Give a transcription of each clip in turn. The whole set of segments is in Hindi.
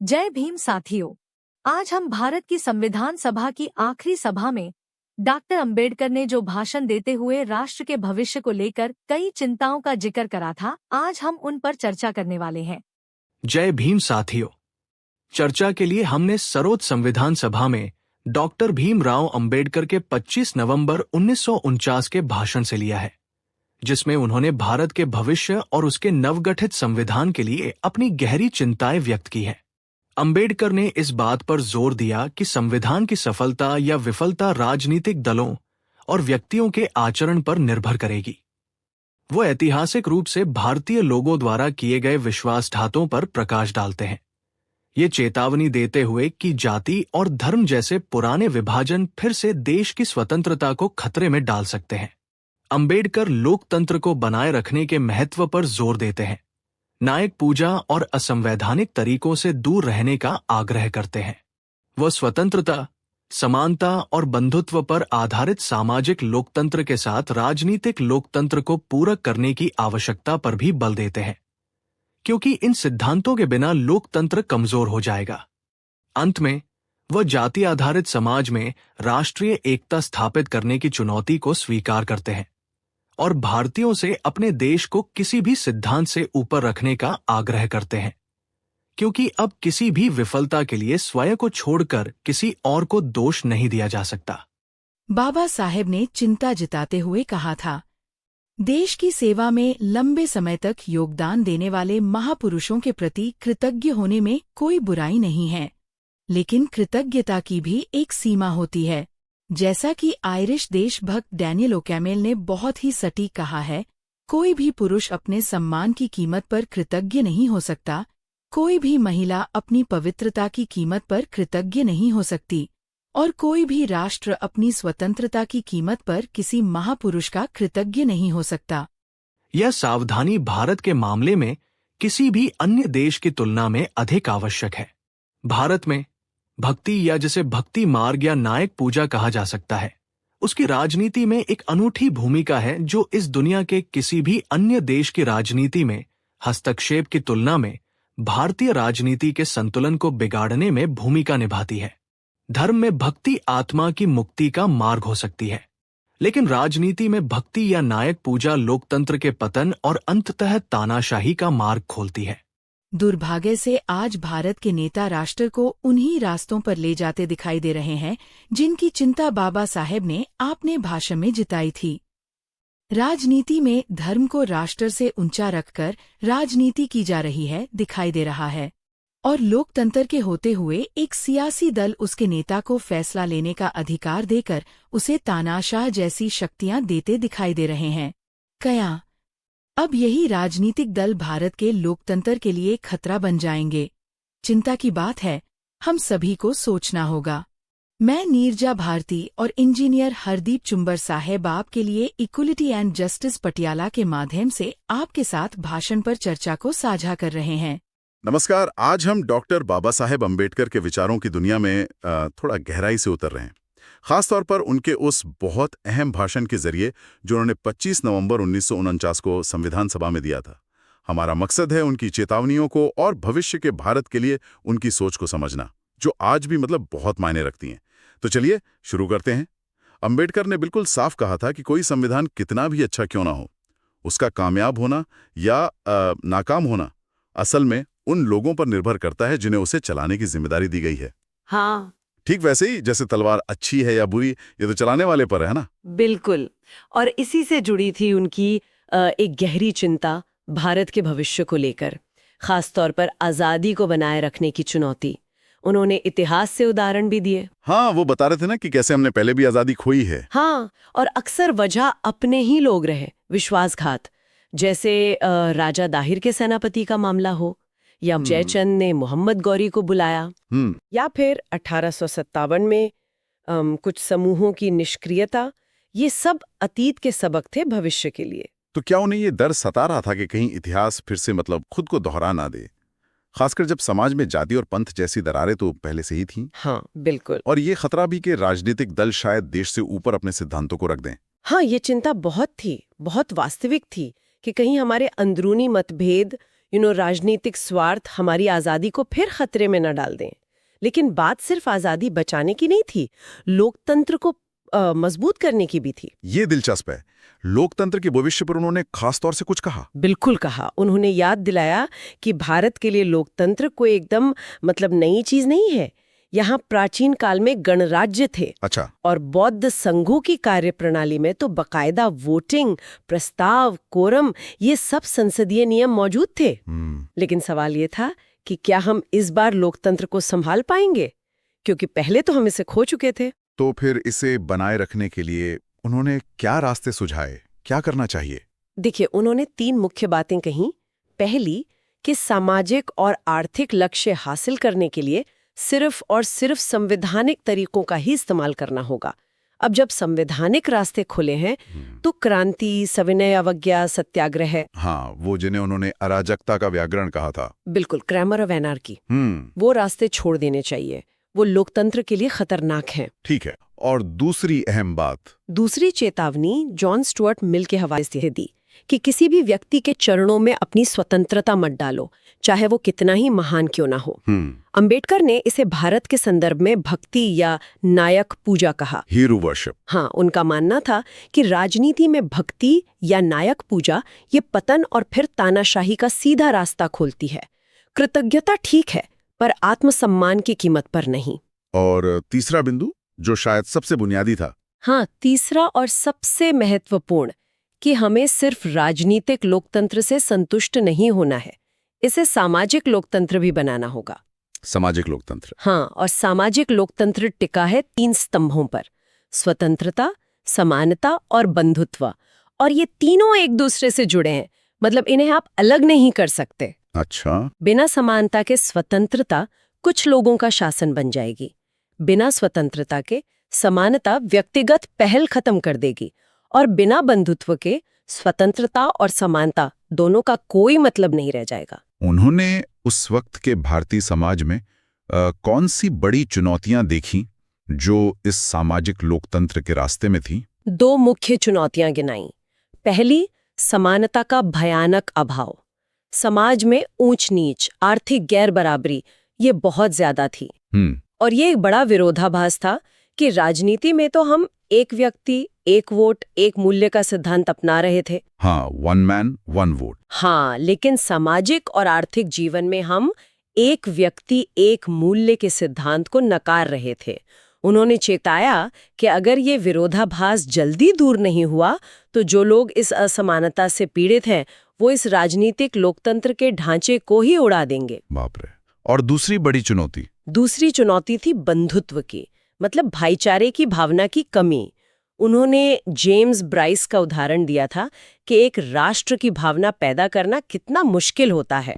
जय भीम साथियों। आज हम भारत की संविधान सभा की आखिरी सभा में डॉक्टर अंबेडकर ने जो भाषण देते हुए राष्ट्र के भविष्य को लेकर कई चिंताओं का जिक्र करा था, आज हम उन पर चर्चा करने वाले हैं। जय भीम साथियों। चर्चा के लिए हमने सरोद संविधान सभा में डॉक्टर भीमराव अंबेडकर के 25 नवंबर 1949 के भाषण से लिया है, जिसमें उन्होंने भारत के भविष्य और उसके नवगठित संविधान के लिए अपनी गहरी चिंताएं व्यक्त की है। अंबेडकर ने इस बात पर जोर दिया कि संविधान की सफलता या विफलता राजनीतिक दलों और व्यक्तियों के आचरण पर निर्भर करेगी। वो ऐतिहासिक रूप से भारतीय लोगों द्वारा किए गए विश्वासघातों पर प्रकाश डालते हैं, ये चेतावनी देते हुए कि जाति और धर्म जैसे पुराने विभाजन फिर से देश की स्वतंत्रता को खतरे में डाल सकते हैं। अंबेडकर लोकतंत्र को बनाए रखने के महत्व पर जोर देते हैं, नायक पूजा और असंवैधानिक तरीकों से दूर रहने का आग्रह करते हैं। वह स्वतंत्रता, समानता और बंधुत्व पर आधारित सामाजिक लोकतंत्र के साथ राजनीतिक लोकतंत्र को पूरक करने की आवश्यकता पर भी बल देते हैं, क्योंकि इन सिद्धांतों के बिना लोकतंत्र कमजोर हो जाएगा। अंत में वह जाति आधारित समाज में राष्ट्रीय एकता स्थापित करने की चुनौती को स्वीकार करते हैं और भारतीयों से अपने देश को किसी भी सिद्धांत से ऊपर रखने का आग्रह करते हैं, क्योंकि अब किसी भी विफलता के लिए स्वयं को छोड़कर किसी और को दोष नहीं दिया जा सकता। बाबा साहेब ने चिंता जताते हुए कहा था, देश की सेवा में लंबे समय तक योगदान देने वाले महापुरुषों के प्रति कृतज्ञ होने में कोई बुराई नहीं है, लेकिन कृतज्ञता की भी एक सीमा होती है। जैसा कि आयरिश देशभक्त डैनियल ओकैमेल ने बहुत ही सटीक कहा है, कोई भी पुरुष अपने सम्मान की कीमत पर कृतज्ञ नहीं हो सकता, कोई भी महिला अपनी पवित्रता की कीमत पर कृतज्ञ नहीं हो सकती, और कोई भी राष्ट्र अपनी स्वतंत्रता की कीमत पर किसी महापुरुष का कृतज्ञ नहीं हो सकता। यह सावधानी भारत के मामले में किसी भी अन्य देश की तुलना में अधिक आवश्यक है। भारत में भक्ति या जिसे भक्ति मार्ग या नायक पूजा कहा जा सकता है, उसकी राजनीति में एक अनूठी भूमिका है जो इस दुनिया के किसी भी अन्य देश की राजनीति में हस्तक्षेप की तुलना में भारतीय राजनीति के संतुलन को बिगाड़ने में भूमिका निभाती है। धर्म में भक्ति आत्मा की मुक्ति का मार्ग हो सकती है, लेकिन राजनीति में भक्ति या नायक पूजा लोकतंत्र के पतन और अंततः तानाशाही का मार्ग खोलती है। दुर्भाग्य से आज भारत के नेता राष्ट्र को उन्हीं रास्तों पर ले जाते दिखाई दे रहे हैं जिनकी चिंता बाबा साहेब ने अपने भाषण में जताई थी। राजनीति में धर्म को राष्ट्र से ऊंचा रखकर राजनीति की जा रही है दिखाई दे रहा है, और लोकतंत्र के होते हुए एक सियासी दल उसके नेता को फैसला लेने का अधिकार देकर उसे तानाशाह जैसी शक्तियां देते दिखाई दे रहे हैं। क्या अब यही राजनीतिक दल भारत के लोकतंत्र के लिए खतरा बन जाएंगे? चिंता की बात है, हम सभी को सोचना होगा। मैं नीरजा भारती और इंजीनियर हरदीप चुंबर साहेब आपके लिए इक्वलिटी एंड जस्टिस पटियाला के माध्यम से आपके साथ भाषण पर चर्चा को साझा कर रहे हैं। नमस्कार। आज हम डॉक्टर बाबा साहेब अंबेडकर के विचारों की दुनिया में थोड़ा गहराई से उतर रहे हैं, खासतौर पर उनके उस बहुत अहम भाषण के जरिए जो उन्होंने 25 नवंबर 1949 को संविधान सभा में दिया था। हमारा मकसद है उनकी चेतावनियों को और भविष्य के भारत के लिए उनकी सोच को समझना, जो आज भी बहुत मायने रखती हैं। तो चलिए शुरू करते हैं। अंबेडकर ने बिल्कुल साफ कहा था कि कोई संविधान कितना भी अच्छा क्यों ना हो, उसका कामयाब होना या नाकाम होना असल में उन लोगों पर निर्भर करता है जिन्हें उसे चलाने की जिम्मेदारी दी गई है। हाँ, ठीक वैसे ही जैसे तलवार अच्छी है या बुरी, ये तो चलाने वाले पर है ना। बिल्कुल। और इसी से जुड़ी थी उनकी एक गहरी चिंता भारत के भविष्य को लेकर, खासतौर पर आजादी को बनाए रखने की चुनौती। उन्होंने इतिहास से उदाहरण भी दिए। हाँ, वो बता रहे थे ना कि कैसे हमने पहले भी आजादी खोई है। हाँ, और अक्सर वजह अपने ही लोग रहे, विश्वासघात, जैसे राजा दाहिर के सेनापति का मामला हो, या जयचंद ने मोहम्मद गौरी को बुलाया, या फिर 1857 में कुछ समूहों की निष्क्रियता। ये सब अतीत के सबक थे भविष्य के लिए। तो क्या उन्हें ये डर सता रहा था कि कहीं इतिहास फिर से खुद को दोहरा ना दे, खासकर जब समाज में जाति और पंथ जैसी दरारें तो पहले से ही थीं? हाँ, बिल्कुल। और ये खतरा भी कि राजनीतिक दल शायद देश से ऊपर अपने सिद्धांतों को रख दें। हाँ, ये चिंता बहुत वास्तविक थी कि कहीं हमारे अंदरूनी मतभेद राजनीतिक स्वार्थ हमारी आज़ादी को फिर खतरे में न डाल दें। लेकिन बात सिर्फ आज़ादी बचाने की नहीं थी, लोकतंत्र को मजबूत करने की भी थी। ये दिलचस्प है। लोकतंत्र के भविष्य पर उन्होंने खास तौर से कुछ कहा? बिल्कुल कहा। उन्होंने याद दिलाया कि भारत के लिए लोकतंत्र कोई एकदम नई चीज नहीं है। यहाँ प्राचीन काल में गणराज्य थे। अच्छा। और बौद्ध संघों की कार्यप्रणाली में तो बकायदा वोटिंग, प्रस्ताव, कोरम, ये सब संसदीय नियम मौजूद थे। लेकिन सवाल ये था कि क्या हम इस बार लोकतंत्र को संभाल पाएंगे, क्योंकि पहले तो हम इसे खो चुके थे। तो फिर इसे बनाए रखने के लिए उन्होंने क्या रास्ते सुझाए, क्या करना चाहिए? देखिए, उन्होंने 3 मुख्य बातें कहीं। पहली कि सामाजिक और आर्थिक लक्ष्य हासिल करने के लिए सिर्फ और सिर्फ संवैधानिक तरीकों का ही इस्तेमाल करना होगा। अब जब संवैधानिक रास्ते खुले हैं तो क्रांति, सविनय अवज्ञा, सत्याग्रह, हाँ, वो जिन्हें उन्होंने अराजकता का व्याकरण कहा था, बिल्कुल ग्रामर ऑफ एनार्की, वो रास्ते छोड़ देने चाहिए। वो लोकतंत्र के लिए खतरनाक हैं। ठीक है। और दूसरी अहम बात, दूसरी चेतावनी जॉन स्टुअर्ट मिल के हवाले से दी कि किसी भी व्यक्ति के चरणों में अपनी स्वतंत्रता मत डालो, चाहे वो कितना ही महान क्यों ना हो। अंबेडकर ने इसे भारत के संदर्भ में भक्ति या नायक पूजा कहा, हीरो वर्शिप। हाँ, उनका मानना था कि राजनीति में भक्ति या नायक पूजा ये पतन और फिर तानाशाही का सीधा रास्ता खोलती है। कृतज्ञता ठीक है, पर आत्मसम्मान की कीमत पर नहीं। और तीसरा बिंदु, जो शायद सबसे बुनियादी था, हाँ, तीसरा और सबसे महत्वपूर्ण, कि हमें सिर्फ राजनीतिक लोकतंत्र से संतुष्ट नहीं होना है, इसे सामाजिक लोकतंत्र भी बनाना होगा। सामाजिक लोकतंत्र। हाँ, और सामाजिक लोकतंत्र टिका है 3 स्तंभों पर: स्वतंत्रता, समानता और बंधुत्व। और ये तीनों एक दूसरे से जुड़े हैं, इन्हें आप अलग नहीं कर सकते। अच्छा। बिना समानता के स्वतंत्रता कुछ लोगों का शासन बन जाएगी, बिना स्वतंत्रता के समानता व्यक्तिगत पहल खत्म कर देगी, और बिना बंधुत्व के स्वतंत्रता और समानता दोनों का कोई मतलब नहीं रह जाएगा। उन्होंने उस वक्त के भारतीय समाज में कौन सी बड़ी चुनौतियां देखी जो इस सामाजिक लोकतंत्र के रास्ते में थी? 2 मुख्य चुनौतियां गिनाई। पहली, समानता का भयानक अभाव। समाज में ऊंच नीच, आर्थिक गैर बराबरी ये बहुत ज्यादा थी। और ये एक बड़ा विरोधाभास था कि राजनीति में तो हम एक व्यक्ति, एक वोट, एक मूल्य का सिद्धांत अपना रहे थे। हाँ, 1 मैन 1 वोट। हाँ, लेकिन सामाजिक और आर्थिक जीवन में हम एक व्यक्ति, एक मूल्य के सिद्धांत को नकार रहे थे। उन्होंने चेताया कि अगर ये विरोधाभास जल्दी दूर नहीं हुआ तो जो लोग इस असमानता से पीड़ित हैं वो इस राजनीतिक लोकतंत्र के ढांचे को ही उड़ा देंगे। बाप रे। और दूसरी बड़ी चुनौती? दूसरी चुनौती थी बंधुत्व की, भाईचारे की भावना की कमी। उन्होंने जेम्स ब्राइस का उदाहरण दिया था कि एक राष्ट्र की भावना पैदा करना कितना मुश्किल होता है।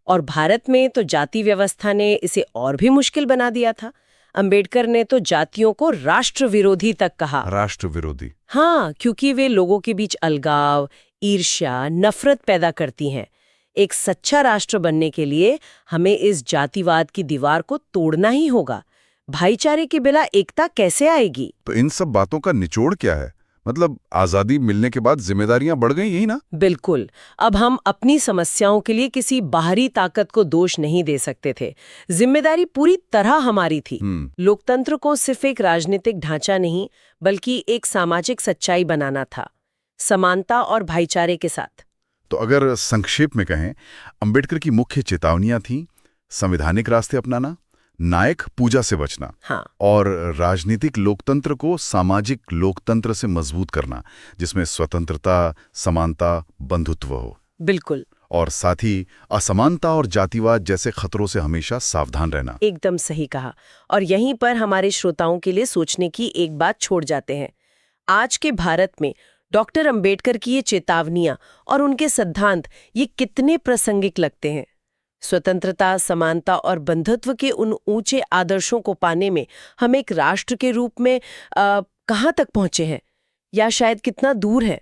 और भारत में तो जाति व्यवस्था ने इसे और भी मुश्किल बना दिया था। अंबेडकर ने तो जातियों को राष्ट्र विरोधी तक कहा। राष्ट्र विरोधी? हाँ, क्योंकि वे लोगों के बीच अलगाव, ईर्ष्या, नफरत पैदा करती हैं। एक सच्चा राष्ट्र बनने के लिए हमें इस जातिवाद की दीवार को तोड़ना ही होगा। भाईचारे के बिना एकता कैसे आएगी? तो इन सब बातों का निचोड़ क्या है? आजादी मिलने के बाद जिम्मेदारियां बढ़ गई, यही ना? बिल्कुल। अब हम अपनी समस्याओं के लिए किसी बाहरी ताकत को दोष नहीं दे सकते थे। जिम्मेदारी पूरी तरह हमारी थी। लोकतंत्र को सिर्फ एक राजनीतिक ढांचा नहीं बल्कि एक सामाजिक सच्चाई बनाना था, समानता और भाईचारे के साथ। तो अगर संक्षेप में कहें, अंबेडकर की मुख्य चेतावनियां थीं संवैधानिक रास्ते अपनाना, नायक पूजा से बचना, हाँ, और राजनीतिक लोकतंत्र को सामाजिक लोकतंत्र से मजबूत करना, जिसमें स्वतंत्रता, समानता, बंधुत्व हो। बिल्कुल। और साथ ही असमानता और जातिवाद जैसे खतरों से हमेशा सावधान रहना। एकदम सही कहा। और यहीं पर हमारे श्रोताओं के लिए सोचने की एक बात छोड़ जाते हैं। आज के भारत में डॉक्टर अंबेडकर की ये चेतावनियां और उनके सिद्धांत ये कितने प्रासंगिक लगते हैं। स्वतंत्रता, समानता और बंधुत्व के उन ऊंचे आदर्शों को पाने में हम एक राष्ट्र के रूप में कहाँ तक पहुंचे हैं, या शायद कितना दूर है?